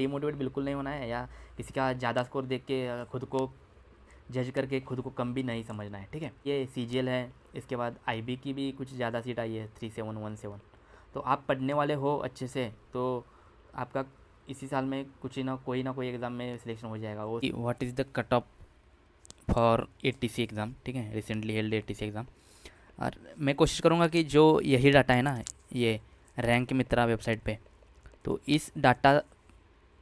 Demotivate बिल्कुल नहीं होना है, या किसी का ज़्यादा स्कोर देख के खुद को जज करके खुद को कम भी नहीं समझना है, ठीक है। ये CGL है, इसके बाद IB की भी कुछ ज़्यादा सीट आई है 3717। तो आप पढ़ने वाले हो अच्छे से तो आपका इसी साल में कुछ ही ना कोई एग्ज़ाम में सिलेक्शन हो जाएगा। वो what is the cut off for ATC exam, ठीक है, रिसेंटली हेल्ड ATC एग्ज़ाम। और मैं कोशिश करूँगा कि जो यही डाटा है ना, ये रैंक मित्रा वेबसाइट पे, तो इस डाटा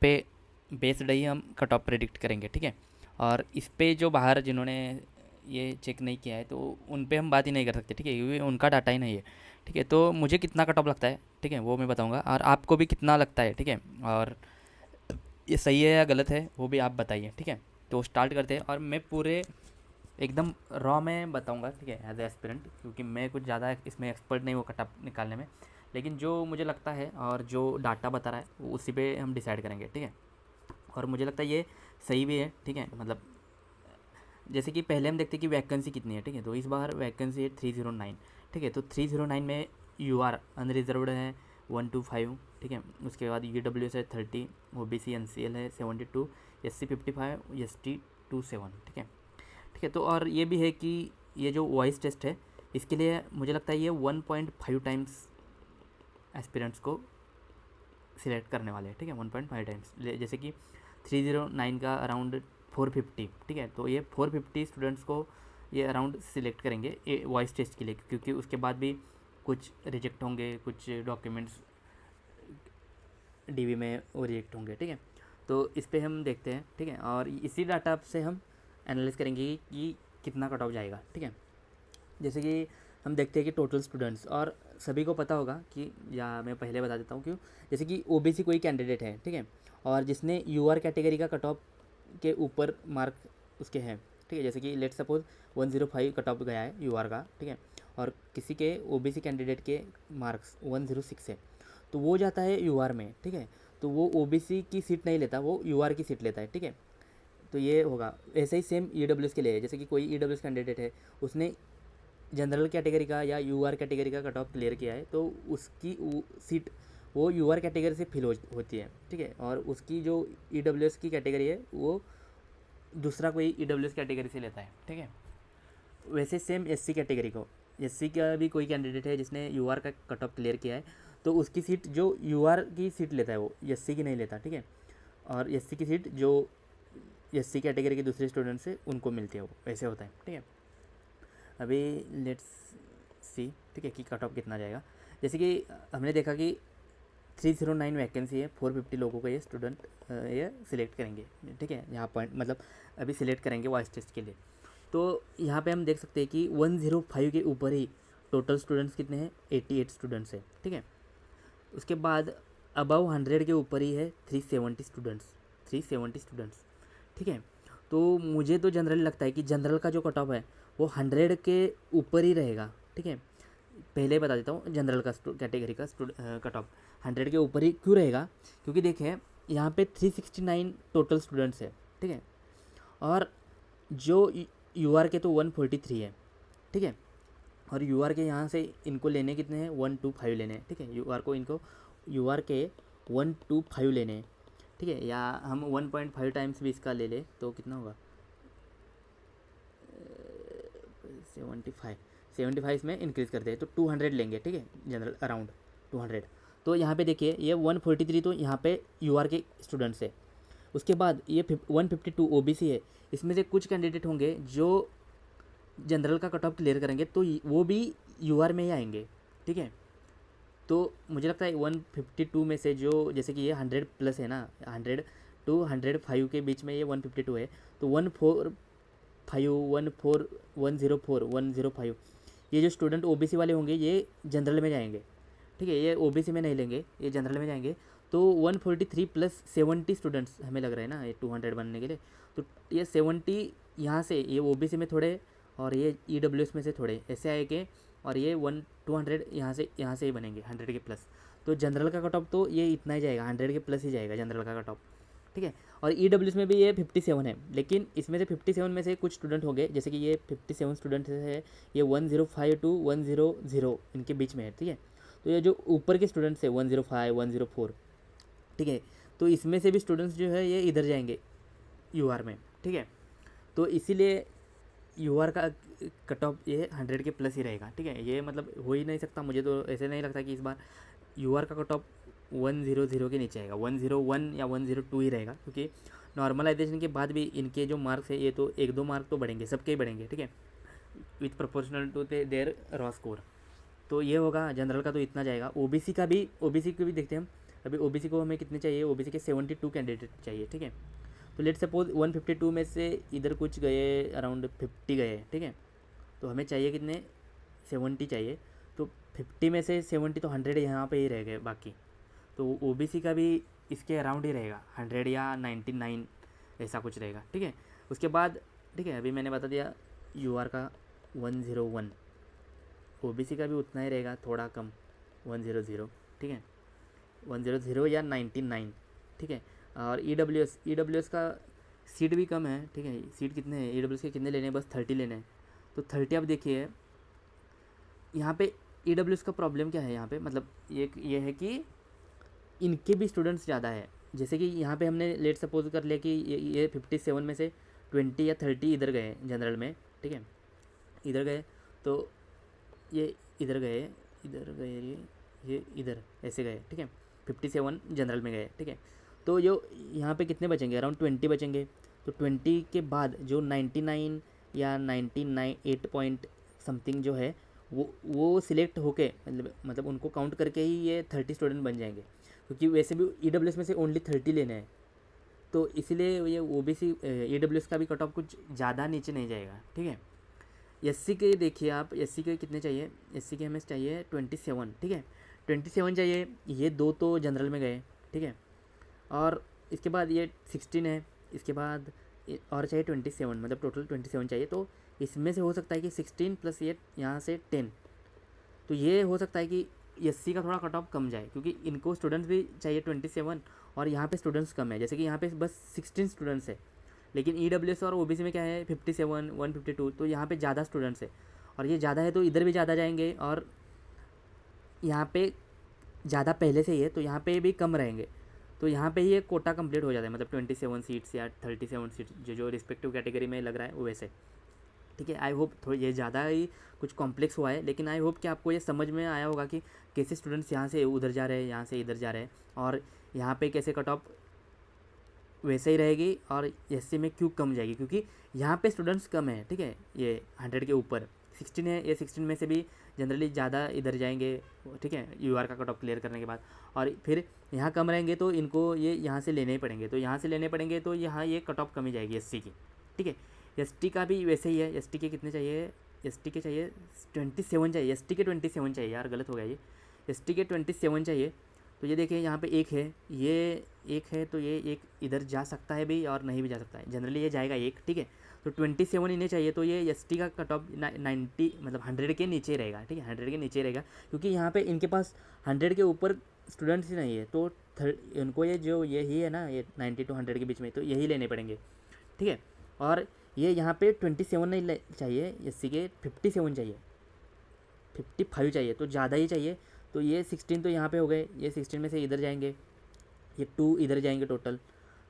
पे बेस्ड ही हम कट ऑफ प्रेडिक्ट करेंगे, ठीक है। और इस पे जो बाहर जिन्होंने ये चेक नहीं किया है तो उन पे हम बात ही नहीं कर सकते, ठीक है, क्योंकि उनका डाटा ही नहीं है, ठीक है। तो मुझे कितना कट ऑफ लगता है, ठीक है, वो मैं बताऊंगा, और आपको भी कितना लगता है, ठीक है। और ये सही है या गलत है वो भी आप बताइए, ठीक है। तो स्टार्ट करते हैं, और मैं पूरे एकदम रॉ में बताऊंगा, ठीक है, एज ए एस्पिरेंट, क्योंकि मैं कुछ ज़्यादा इसमें एक्सपर्ट नहीं हूँ कट ऑफ निकालने में। लेकिन जो मुझे लगता है और जो डाटा बता रहा है वो उसी पे हम डिसाइड करेंगे, ठीक है। और मुझे लगता है ये सही भी है, ठीक है। मतलब जैसे कि पहले हम देखते हैं कि वैकेंसी कितनी है, ठीक है। तो इस बार वैकेंसी है 309, ठीक है। तो 309 में UR अनरिजर्व्ड है 125, ठीक है। उसके बाद UWS है 30, OBC NCL है 72, SC 55, ST 27, ठीक है, ठीक है। तो और ये भी है कि ये जो वॉइस टेस्ट है इसके लिए मुझे लगता है ये 1.5 टाइम्स एस्पिरेंट्स को सिलेक्ट करने वाले हैं, ठीक है, 1.5 टाइम्स। जैसे कि 309 का अराउंड 450, ठीक है। तो ये 450 स्टूडेंट्स को ये अराउंड सिलेक्ट करेंगे ये वॉइस टेस्ट के लिए, क्योंकि उसके बाद भी कुछ रिजेक्ट होंगे, कुछ डॉक्यूमेंट्स DV में वो रिजेक्ट होंगे, ठीक है। तो इस पर हम देखते हैं, ठीक है। और इसी डाटा से हम एनालाइज करेंगे कि कितना कट ऑफ जाएगा, ठीक है। जैसे कि हम देखते हैं कि टोटल स्टूडेंट्स, और सभी को पता होगा कि, या मैं पहले बता देता हूँ क्यों। जैसे कि OBC कोई कैंडिडेट है, ठीक है, और जिसने UR कैटेगरी का कट ऑफ के ऊपर मार्क उसके हैं, ठीक है। जैसे कि लेट सपोज 105 कट ऑफ गया है UR का, ठीक है, और किसी के OBC कैंडिडेट के मार्क्स 106 है, तो वो जाता है UR में, ठीक है। तो वो OBC की सीट नहीं लेता, वो UR की सीट लेता है, ठीक है। तो ये होगा। ऐसे ही सेम EWS के लिए है। जैसे कि कोई EWS कैंडिडेट है, उसने जनरल कैटेगरी का या UR कैटेगरी का कट ऑफ क्लियर किया है, तो उसकी सीट वो UR कैटेगरी से फिल होती है, ठीक है। और उसकी जो EWS की कैटेगरी है वो दूसरा कोई EWS कैटेगरी से लेता है, ठीक है। वैसे सेम SC कैटेगरी को, SC का भी कोई कैंडिडेट है जिसने UR का कट ऑफ क्लियर किया है, तो उसकी सीट जो UR की सीट लेता है वो SC की नहीं लेता, ठीक है। और SC की सीट जो SC कैटेगरी के दूसरे स्टूडेंट से उनको मिलती है, वो ऐसे होता है, ठीक है। अभी लेट्स सी, ठीक है, कि कट ऑफ कितना जाएगा। जैसे कि हमने देखा कि 309 वैकेंसी है, 450 लोगों को ये स्टूडेंट ये सिलेक्ट करेंगे, ठीक है। यहाँ पॉइंट मतलब अभी सिलेक्ट करेंगे वॉइस टेस्ट के लिए। तो यहाँ पे हम देख सकते हैं कि 105 के ऊपर ही टोटल स्टूडेंट्स कितने हैं, 88 स्टूडेंट्स है, ठीक है। उसके बाद अबव 100 के ऊपर ही है 370 स्टूडेंट्स, ठीक है। तो मुझे तो जनरली लगता है कि जनरल का जो कट ऑफ है वो 100 के ऊपर ही रहेगा, ठीक है। पहले ही बता देता हूँ जनरल का कैटेगरी का कट ऑफ 100 के ऊपर ही क्यों रहेगा, क्योंकि देखें यहाँ पे 369 टोटल स्टूडेंट्स है, ठीक है। और जो UR के तो 143 है, ठीक है। और UR के यहाँ से इनको लेने कितने हैं, 125 लेने हैं, ठीक है। UR के 125 लेने हैं, ठीक है। या हम 1.5 टाइम्स भी इसका ले ले तो कितना होगा, 75 इसमें इंक्रीज़ करते हैं तो 200 लेंगे, ठीक है, जनरल अराउंड 200। तो यहाँ पे देखिए ये 143 तो यहाँ पे UR के स्टूडेंट्स है। उसके बाद ये 152 OBC है। इसमें से कुछ कैंडिडेट होंगे जो जनरल का कट ऑफ क्लियर करेंगे तो वो भी UR में ही आएंगे, ठीक है। तो मुझे लगता है 152 में से जो, जैसे कि ये 100 प्लस है ना, 100 टू 105 के बीच में ये 152 है, तो 105 ये जो स्टूडेंट OBC वाले होंगे ये जनरल में जाएंगे, ठीक है। ये OBC में नहीं लेंगे, ये जनरल में जाएंगे। तो 143 प्लस 70 स्टूडेंट्स हमें लग रहा है ना ये 200 बनने के लिए। तो ये 70 यहाँ से ये OBC में थोड़े और ये EWS में से थोड़े ऐसे आएंगे, और ये 200 यहाँ से ही बनेंगे 100 के प्लस। तो जनरल का कट ऑफ तो ये इतना ही जाएगा, 100 के प्लस ही जाएगा जनरल का कट ऑफ, ठीक है। और EWS में भी ये 57 है, लेकिन इसमें से 57 में से कुछ स्टूडेंट होंगे, जैसे कि ये 57 स्टूडेंट है, ये 105 टू 100 इनके बीच में है, ठीक है। तो ये जो ऊपर के स्टूडेंट्स है 105 104, ठीक है, तो इसमें से भी स्टूडेंट्स जो है ये इधर जाएंगे यूआर में, ठीक है। तो इसीलिए यूआर का कट ऑफ ये 100 के प्लस ही रहेगा, ठीक है। ये मतलब हो ही नहीं सकता, मुझे तो ऐसे नहीं लगता कि इस बार यूआर का कट ऑफ 100 के नीचे आएगा, 101 या 102 ही रहेगा, क्योंकि नॉर्मलाइजेशन के बाद भी इनके जो मार्क्स है ये तो 1-2 मार्क तो बढ़ेंगे, सबके ही बढ़ेंगे, ठीक है, with proportional to their raw score. तो ये होगा जनरल का, तो इतना जाएगा। ओबीसी का भी, ओबीसी को भी देखते हैं हम। अभी ओबीसी को हमें कितने चाहिए, ओबीसी के 72 कैंडिडेट चाहिए, ठीक है। तो लेट सपोज 152 में से इधर कुछ गए, अराउंड 50 गए, ठीक है। तो हमें चाहिए कितने, 70 चाहिए। तो 50 में से 70 तो 100 यहाँ पे ही रह गए बाकी। तो ओबीसी का भी इसके अराउंड ही रहेगा, 100 या 99 ऐसा कुछ रहेगा, ठीक है। उसके बाद ठीक है, अभी मैंने बता दिया यूआर का 101, ओबीसी का भी उतना ही रहेगा, थोड़ा कम 100, ठीक है, 100 या 99, ठीक है। और ईडब्ल्यूएस का सीट भी कम है, ठीक है। सीट कितने हैं ईडब्ल्यूएस के, कितने लेने हैं, बस 30 लेने हैं। तो 30 आप देखिए यहाँ पे ईडब्ल्यूएस का प्रॉब्लम क्या है यहाँ पे, मतलब ये है कि इनके भी स्टूडेंट्स ज़्यादा है। जैसे कि यहाँ पे हमने लेट सपोज कर लिया कि ये 57 में से 20 या 30 इधर गए जनरल में, ठीक है, इधर गए, तो ये इधर गए, ये इधर ऐसे गए, ठीक है, 57 जनरल में गए, ठीक है। तो जो यहाँ पे कितने बचेंगे, अराउंड 20 बचेंगे। तो 20 के बाद जो 99 या 99 8 पॉइंट समथिंग जो है वो सिलेक्ट होके, मतलब उनको काउंट करके ही ये 30 स्टूडेंट बन जाएंगे, क्योंकि वैसे भी ईडब्ल्यूएस में से ओनली 30 लेने हैं। तो इसलिए ये ओबीसी ईडब्ल्यूएस का भी कट ऑफ कुछ ज़्यादा नीचे नहीं जाएगा, ठीक है। एससी के देखिए आप, एससी के कितने चाहिए, एससी के हमें चाहिए 27, ठीक है, 27 चाहिए। ये 2 तो जनरल में गए, ठीक है, और इसके बाद ये 16 है, इसके बाद और चाहिए 27, मतलब टोटल 27 चाहिए। तो इसमें से हो सकता है कि 16 प्लस ये यहाँ से 10, तो ये हो सकता है कि एससी का थोड़ा कट ऑफ कम जाए, क्योंकि इनको स्टूडेंट्स भी चाहिए 27 और यहाँ पे स्टूडेंट्स कम है। जैसे कि यहाँ पे बस 16 स्टूडेंट्स है, लेकिन ईडब्ल्यूएस और ओबीसी में क्या है 57 152, तो यहाँ पे ज़्यादा स्टूडेंट्स है, और ये ज़्यादा है तो इधर भी ज़्यादा जाएंगे, और यहाँ पे ज़्यादा पहले से ही है तो यहाँ पे भी कम रहेंगे। तो यहाँ पे ही एक कोटा कंप्लीट हो जाता है, मतलब 27 सीट्स या 37 सीट्स जो रिस्पेक्टिव कैटेगरी में लग रहा है वैसे, ठीक है। आई होप थोड़ी ये ज़्यादा ही कुछ कॉम्प्लेक्स हुआ है, लेकिन आई होप कि आपको ये समझ में आया होगा कि कैसे स्टूडेंट्स यहाँ से उधर जा रहे हैं, यहाँ से इधर जा रहे हैं, और यहाँ पे कैसे कट ऑफ वैसे ही रहेगी, और एससी में क्यों कम जाएगी, क्योंकि यहाँ पे स्टूडेंट्स कम है, ठीक है। ये 100 के ऊपर 16 है, ये 16 में से भी जनरली ज़्यादा इधर जाएंगे, ठीक है, यूआर का कट ऑफ क्लियर करने के बाद, और फिर यहाँ कम रहेंगे तो इनको ये यहाँ से लेने ही पड़ेंगे, तो यहाँ से लेने पड़ेंगे तो यहाँ ये कट ऑफ कमी जाएगी एससी की, ठीक है। एसटी का भी वैसे ही है, एसटी के कितने चाहिए, एसटी के चाहिए 27 चाहिए, एसटी के 27 चाहिए, यार गलत हो गया ये, एसटी के 27 चाहिए। तो ये देखिए यहाँ पे एक है, ये एक है, तो ये एक इधर जा सकता है भी और नहीं भी जा सकता है, जनरली ये जाएगा एक, ठीक है। तो 27 इन्हें चाहिए, तो ये एसटी का कट ऑफ 90 मतलब 100 के नीचे रहेगा, ठीक है, 100 के नीचे रहेगा, क्योंकि यहाँ पे इनके पास 100 के ऊपर स्टूडेंट्स ही नहीं है, तो इनको ये जो यही है ना, ये 90 to 100 के बीच में, तो यही लेने पड़ेंगे, ठीक है। और ये यहाँ पे 27 नहीं चाहिए, एससी के 57 चाहिए, 55 चाहिए, तो ज़्यादा ही चाहिए। तो ये 16 तो यहाँ पे हो गए, ये 16 में से इधर जाएंगे, ये 2 इधर जाएंगे टोटल,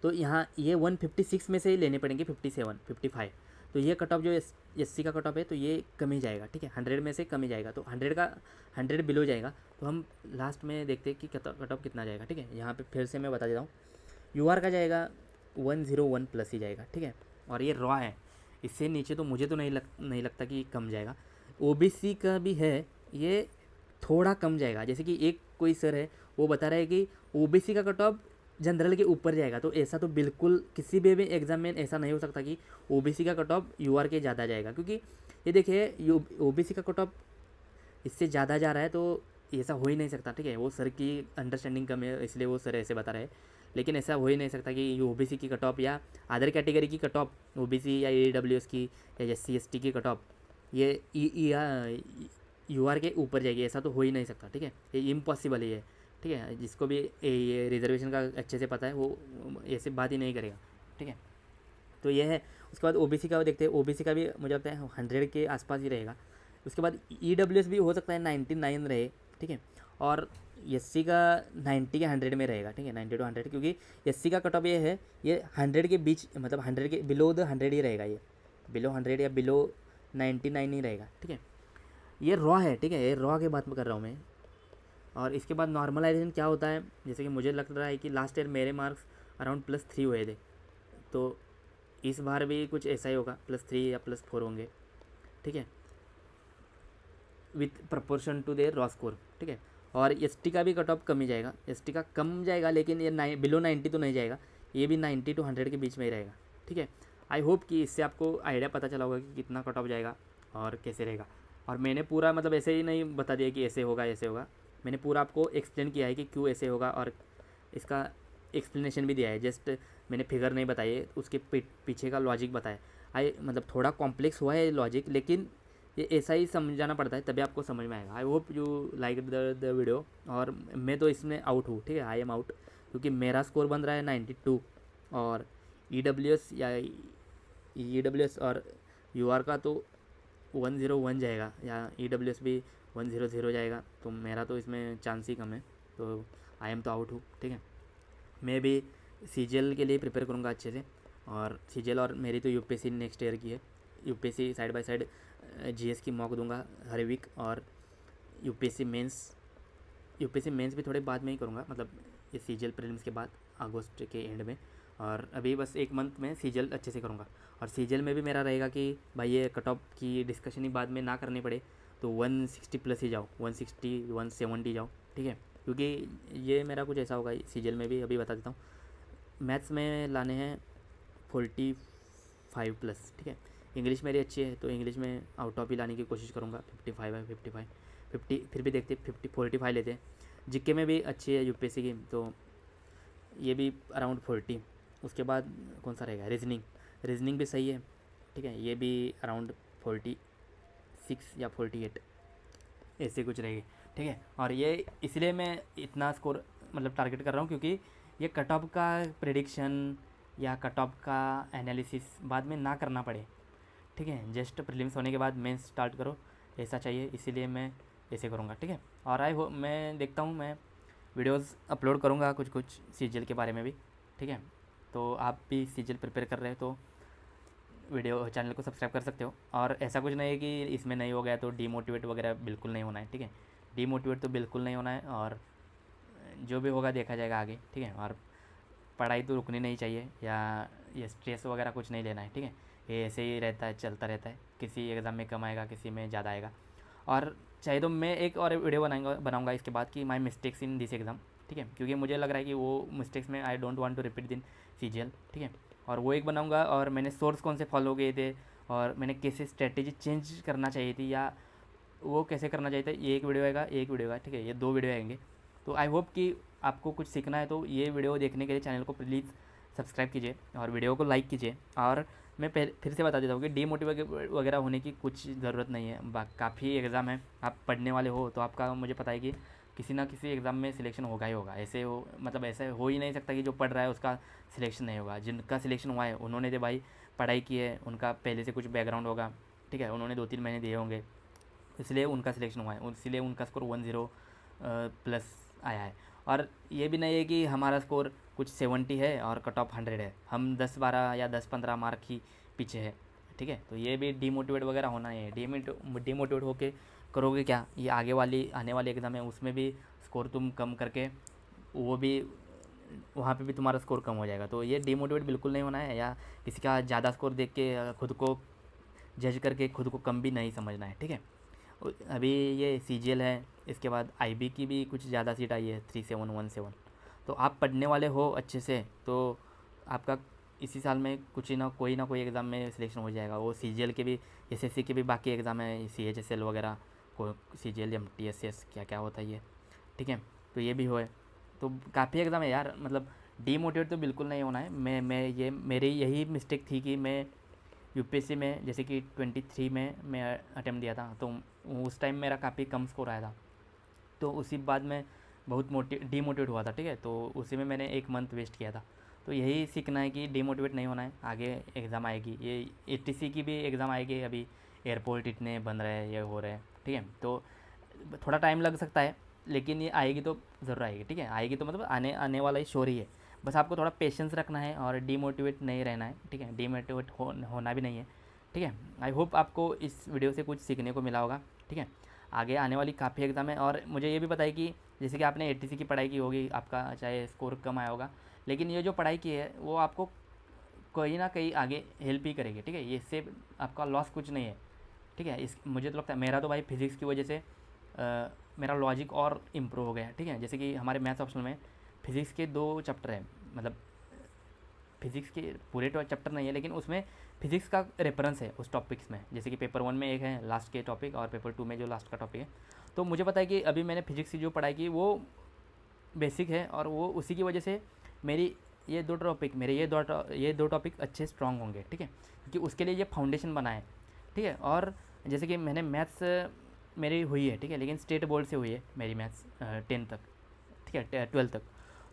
तो यहाँ ये 156 में से ही लेने पड़ेंगे 57 55। तो ये कट ऑफ जो एससी का कट ऑफ है तो ये कम ही जाएगा, ठीक है, 100 में से कम ही जाएगा, तो 100 बिलो जाएगा। तो हम लास्ट में देखते हैं कि कट ऑफ कितना जाएगा, ठीक है। यहाँ पे फिर से मैं बता देता हूँ, यूआर का जाएगा 101 प्लस ही जाएगा, ठीक है, और ये रॉ है, इससे नीचे तो मुझे तो नहीं लगता कि कम जाएगा। ओबीसी का भी है, ये थोड़ा कम जाएगा, जैसे कि एक कोई सर है वो बता रहा है कि ओबीसी का कट ऑफ जनरल के ऊपर जाएगा, तो ऐसा तो बिल्कुल किसी भी एग्जाम में ऐसा नहीं हो सकता कि ओबीसी का कट ऑफ यूआर के ज़्यादा जाएगा, क्योंकि ये देखिए ओबीसी का कट ऑफ इससे ज़्यादा जा रहा है, तो ऐसा हो ही नहीं सकता, ठीक है। वो सर की अंडरस्टैंडिंग कम है, इसलिए वो सर ऐसे बता रहे हैं, लेकिन ऐसा हो ही नहीं सकता कि ओबीसी की कट ऑफ या अदर कैटेगरी की कट ऑफ, ओबीसी या ईडब्ल्यूएस की या एससी एसटी की कट ऑफ ये यूआर के ऊपर जाएगी, ऐसा तो हो ही नहीं सकता, ठीक है, ये इम्पॉसिबल ही है, ठीक है। जिसको भी ये रिजर्वेशन का अच्छे से पता है वो ऐसे बात ही नहीं करेगा, ठीक है। तो ये है। उसके बाद ओबीसी का देखते हैं, ओबीसी का भी मुझे लगता है 100 के आसपास ही रहेगा। उसके बाद ईडब्ल्यूएस भी हो सकता है 99 रहे, ठीक है, और एससी का 90 के 100 में रहेगा, ठीक है, 90 to 100, क्योंकि एससी का कट ऑफ ये है, ये 100 के बीच, मतलब 100 के बिलो द 100 ही रहेगा, ये बिलो 100 या बिलो 99 ही रहेगा, ठीक है। ये रॉ है, ठीक है, ये रॉ की बात में कर रहा हूँ मैं। और इसके बाद नॉर्मलाइजेशन क्या होता है, जैसे कि मुझे लग रहा है कि लास्ट ईयर मेरे मार्क्स अराउंड +3 हुए थे, तो इस बार भी कुछ ऐसा ही होगा, +3 या +4 होंगे, ठीक है, with proportion to their raw score, ठीक है। और एसटी का भी कट ऑफ कम ही जाएगा, एसटी का कम जाएगा, लेकिन ये बिलो 90 तो नहीं जाएगा, ये भी 90 to 100 के बीच में ही रहेगा, ठीक है। आई होप कि इससे आपको आइडिया पता चला होगा कि कितना कट ऑफ जाएगा और कैसे रहेगा। और मैंने पूरा मतलब ऐसे ही नहीं बता दिया कि ऐसे होगा ऐसे होगा, मैंने पूरा आपको एक्सप्लेन किया है कि क्यों ऐसे होगा, और इसका एक्सप्लेनेशन भी दिया है, जस्ट मैंने फिगर नहीं बताई है, उसके पीछे का लॉजिक बताया। आई मतलब थोड़ा कॉम्प्लेक्स हुआ है लॉजिक, लेकिन ये ऐसा ही समझाना पड़ता है, तभी आपको समझ में आएगा। I hope you like the video. और मैं तो इसमें आउट हूँ, ठीक है, आई एम आउट, क्योंकि मेरा स्कोर बन रहा है 92, और ई डब्ल्यू एस और यू आर का तो 101 जाएगा, या ई डब्ल्यू एस भी 100 जाएगा, तो मेरा तो इसमें चांस ही कम है, तो आई एम तो आउट हूँ, ठीक है। मैं भी सीजीएल के लिए प्रिपेयर करूँगा अच्छे से, और सीजीएल और मेरी तो यूपीएससी नेक्स्ट ईयर की है, UPSC side by side GS की मॉक दूंगा हर वीक, और यूपीएससी मेंस भी थोड़े बाद में ही करूँगा, मतलब ये सीजीएल प्रीलिम्स के बाद अगस्त के एंड में, और अभी बस 1 मंथ में सीजीएल अच्छे से करूँगा। और सीजीएल में भी मेरा रहेगा कि भाई ये कट ऑफ की डिस्कशन ही बाद में ना करनी पड़े, तो 160+ ही जाओ, 160 170 जाओ, ठीक है, क्योंकि ये मेरा कुछ ऐसा होगा सीजीएल में भी, अभी बता देता हूँ। मैथ्स में लाने हैं 45+, ठीक है। इंग्लिश मेरी अच्छी है, तो इंग्लिश में आउट ऑफ ही लाने की कोशिश करूँगा, 55 है, 50, फिर भी देखते 45 लेते हैं। जीके में भी अच्छी है यूपीएससी की, तो ये भी अराउंड 40। उसके बाद कौन सा रहेगा, रीजनिंग भी सही है, ठीक है, ये भी अराउंड 46 या 48 ऐसे कुछ रहेगी, ठीक है। और ये इसलिए मैं इतना स्कोर मतलब टारगेट कर रहा हूँ, क्योंकि ये कट ऑफ का प्रेडिक्शन या कट ऑफ का एनालिसिस बाद में ना करना पड़े, ठीक है, जस्ट प्रीलिम्स होने के बाद मेंस स्टार्ट करो, ऐसा चाहिए, इसीलिए मैं ऐसे करूँगा, ठीक है। और मैं देखता हूँ, मैं वीडियोस अपलोड करूँगा कुछ कुछ सीजीएल के बारे में भी, ठीक है। तो आप भी सीजीएल प्रिपेयर कर रहे हो तो वीडियो चैनल को सब्सक्राइब कर सकते हो। और ऐसा कुछ नहीं है कि इसमें नहीं हो गया तो डीमोटिवेट वगैरह बिल्कुल नहीं होना है, ठीक है, डीमोटिवेट तो बिल्कुल नहीं होना है, और जो भी होगा देखा जाएगा आगे, ठीक है। और पढ़ाई तो रुकनी नहीं चाहिए, या ये स्ट्रेस वगैरह कुछ नहीं लेना है, ठीक है, ये ऐसे ही रहता है, चलता रहता है, किसी एग्ज़ाम में कम आएगा, किसी में ज़्यादा आएगा। और चाहे तो मैं एक और वीडियो बनाऊंगा इसके बाद कि my mistakes in this exam, ठीक है, क्योंकि मुझे लग रहा है कि वो मिस्टेक्स में I don't want to repeat दिन सीजीएल, ठीक है। और वो एक बनाऊंगा, और मैंने सोर्स कौन से फॉलो किए थे, और मैंने कैसे स्ट्रेटेजी चेंज करना चाहिए थी, या वो कैसे करना चाहिए था, ये एक वीडियो आएगा, एक वीडियो आएगा, ठीक है, ये 2 वीडियो आएंगे। तो आई होप कि आपको कुछ सीखना है, तो ये वीडियो देखने के लिए चैनल को प्लीज़ सब्सक्राइब कीजिए और वीडियो को लाइक कीजिए। और मैं फिर से बता देता हूँ कि डीमोटिवेट वगैरह होने की कुछ ज़रूरत नहीं है, काफ़ी एग्ज़ाम है, आप पढ़ने वाले हो तो आपका मुझे पता है कि किसी ना किसी एग्ज़ाम में सिलेक्शन होगा ही होगा, ऐसे हो मतलब ऐसे हो ही नहीं सकता कि जो पढ़ रहा है उसका सिलेक्शन नहीं होगा। जिनका सिलेक्शन हुआ है उन्होंने तो भाई पढ़ाई की है, उनका पहले से कुछ बैकग्राउंड होगा, ठीक है, उन्होंने 2-3 महीने दिए होंगे, इसलिए उनका सिलेक्शन हुआ है, इसलिए उनका स्कोर 10+ आया है। और ये भी नहीं है कि हमारा स्कोर कुछ 70 है और कट ऑफ 100 है, हम 10-12 या 10-15 मार्क ही पीछे है, ठीक है। तो ये भी डीमोटिवेट वगैरह होना नहीं है, डीमोटिवेट होके करोगे क्या, ये आने वाली एग्ज़ाम है उसमें भी स्कोर तुम कम करके वो भी वहाँ पे भी तुम्हारा स्कोर कम हो जाएगा। तो ये डीमोटिवेट बिल्कुल नहीं होना है, या किसी का ज़्यादा स्कोर देख के खुद को जज करके खुद को कम भी नहीं समझना है, ठीक है। अभी ये सीजीएल है, इसके बाद आईबी की भी कुछ ज़्यादा सीट आई है 3717। तो आप पढ़ने वाले हो अच्छे से तो आपका इसी साल में कुछ ना कोई एग्ज़ाम में सिलेक्शन हो जाएगा। वो सीजीएल के भी, एसएससी के भी बाकी एग्ज़ाम है, सीएचएसएल वगैरह को, सीजीएल एमटीएसएस क्या क्या होता है ये, ठीक है। तो ये भी हो है, तो काफ़ी एग्ज़ाम है यार, मतलब डीमोटिवेट तो बिल्कुल नहीं होना है। मैं मेरी यही मिस्टेक थी कि मैं यूपीएससी में जैसे कि 23 में मैं अटेम्प्ट दिया था, तो उस टाइम मेरा काफ़ी कम स्कोर आया था, तो उसी बाद में बहुत डीमोटिवेट हुआ था, ठीक है। तो उसी में मैंने 1 मंथ वेस्ट किया था। तो यही सीखना है कि डीमोटिवेट नहीं होना है, आगे एग्ज़ाम आएगी, ये एटीसी की भी एग्ज़ाम आएगी, अभी एयरपोर्ट इतने बन रहे हैं, ये हो रहे हैं, ठीक है। तो थोड़ा टाइम लग सकता है, लेकिन ये आएगी तो ज़रूर आएगी, ठीक है। आएगी तो मतलब आने आने वाला ही श्योर ही है। बस आपको थोड़ा पेशेंस रखना है और डीमोटिवेट नहीं रहना है, ठीक है। डीमोटिवेट होना भी नहीं है, ठीक है। आई होप आपको इस वीडियो से कुछ सीखने को मिला होगा, ठीक है। आगे आने वाली काफ़ी एग्ज़ाम है और मुझे ये भी पता है कि जैसे कि आपने एटीसी की पढ़ाई की होगी, आपका चाहे स्कोर कम आया होगा, लेकिन ये जो पढ़ाई की है वो आपको कहीं ना कहीं आगे हेल्प ही करेगी, ठीक है। ये इससे आपका लॉस कुछ नहीं है, ठीक है। इस मुझे तो लगता है, मेरा तो भाई फिज़िक्स की वजह से मेरा लॉजिक और इम्प्रूव हो गया, ठीक है। जैसे कि हमारे मैथ्स ऑप्शन में फिज़िक्स के 2 चैप्टर हैं, मतलब फिज़िक्स के पूरे चैप्टर नहीं है लेकिन उसमें फिज़िक्स का रेफरेंस है उस टॉपिक्स में। जैसे कि पेपर 1 में एक है लास्ट के टॉपिक और पेपर 2 में जो लास्ट का टॉपिक है। तो मुझे पता है कि अभी मैंने फिज़िक्स की जो पढ़ाई की वो बेसिक है और वो उसी की वजह से मेरी ये दो टॉपिक अच्छे स्ट्रांग होंगे, ठीक है, क्योंकि उसके लिए ये फाउंडेशन बना है, ठीक है। और जैसे कि मैंने मैथ्स मेरी हुई है, ठीक है, लेकिन स्टेट बोर्ड से हुई है मेरी मैथ्स 10 तक, ठीक है, 12 तक।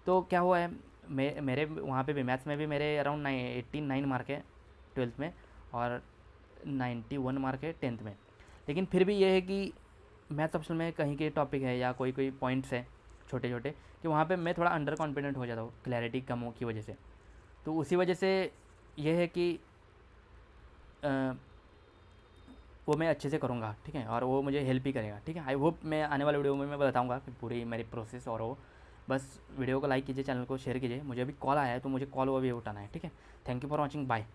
तो क्या हुआ है, मेरे वहाँ पे भी मैथ्स में भी मेरे अराउंड 89 मार्क है 12th में और 91 मार्क है 10th में। लेकिन फिर भी ये है कि मैथ्स ऑप्शन में कहीं के टॉपिक है या कोई कोई पॉइंट्स है छोटे छोटे कि वहाँ पे मैं थोड़ा अंडर कॉन्फिडेंट हो जाता हूँ क्लैरिटी कम हो की वजह से। तो उसी वजह से ये है कि वो मैं अच्छे से करूँगा, ठीक है, और वो मुझे हेल्प ही करेगा, ठीक है। आई होप मैं आने वाले वीडियो में मैं बताऊँगा कि पूरी मेरी प्रोसेस और वो। बस वीडियो को लाइक कीजिए, चैनल को शेयर कीजिए। मुझे अभी कॉल आया है तो मुझे कॉल वो भी उठाना है, ठीक है। Thank you for watching, bye.